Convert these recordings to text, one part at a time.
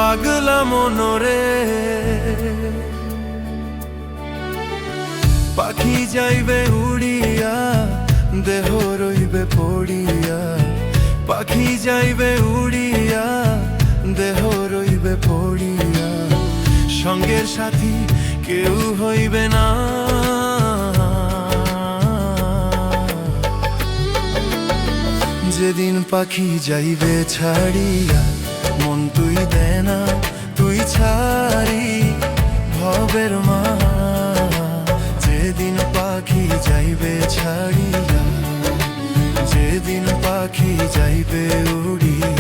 পাগলা মনরে পাখি যাইবে উড়িয়া, দেহ রইবে পড়িয়া। পাখি যাইবে উড়িয়া, দেহ রইবে পড়িয়া। সঙ্গের সাথী কেউ হইবে না। যেদিন পাখি যাইবে ছাড়িয়া, মন তুই দে না, তুই ছাড়ি ভবের মা। যেদিন পাখি যাইবে ছাড়িয়া, যেদিন পাখি যাইবে উড়িয়া।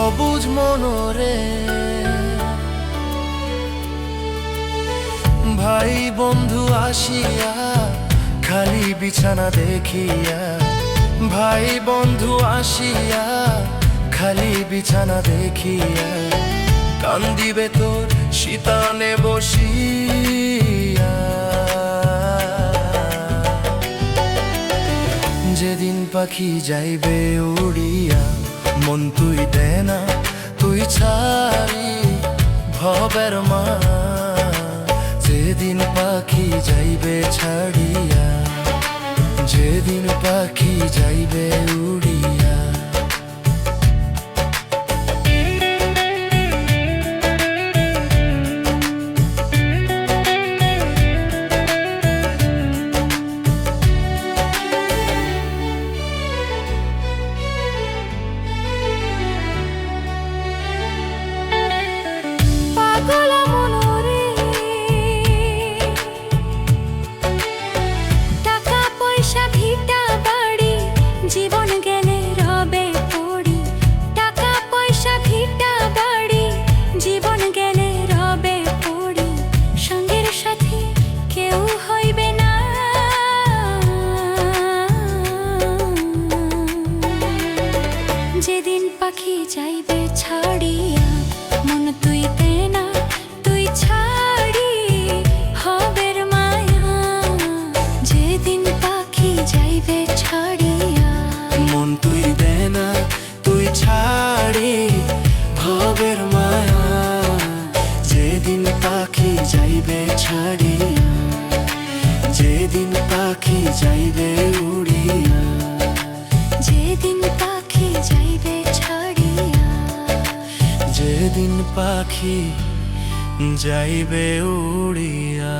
অবুঝ মনরে ভাই বন্ধু আসিয়া, খালি বিছানা দেখিয়া। ভাই বন্ধু আসিয়া, খালি বিছানা দেখিয়া। কান্দিবে তোর শীতানে বসিয়া। যেদিন পাখি যাইবে উড়িয়া, মন তুই দে না, তুই ছাড়ি ভবের মা। যেদিন পাখি যাইবে ছাড়িয়া, যেদিন পাখি যাইবে উড়িয়া। যেদিন পাখি যাইবে ছাড়িয়া, মন তুই দে না, তুই ছাড়ি হবের মায়া। যেদিন পাখি যাইবে ছাড়িয়া, মন তুই দে না, তুই ছাড়ি ভবের মায়া। যেদিন পাখি যাইবে ছাড়িয়া, যেদিন পাখি যাইবে উড়িয়া। যেদিন পাখি যাইবে ছাড়িয়া, যেদিন পাখি যাইবে উড়িয়া।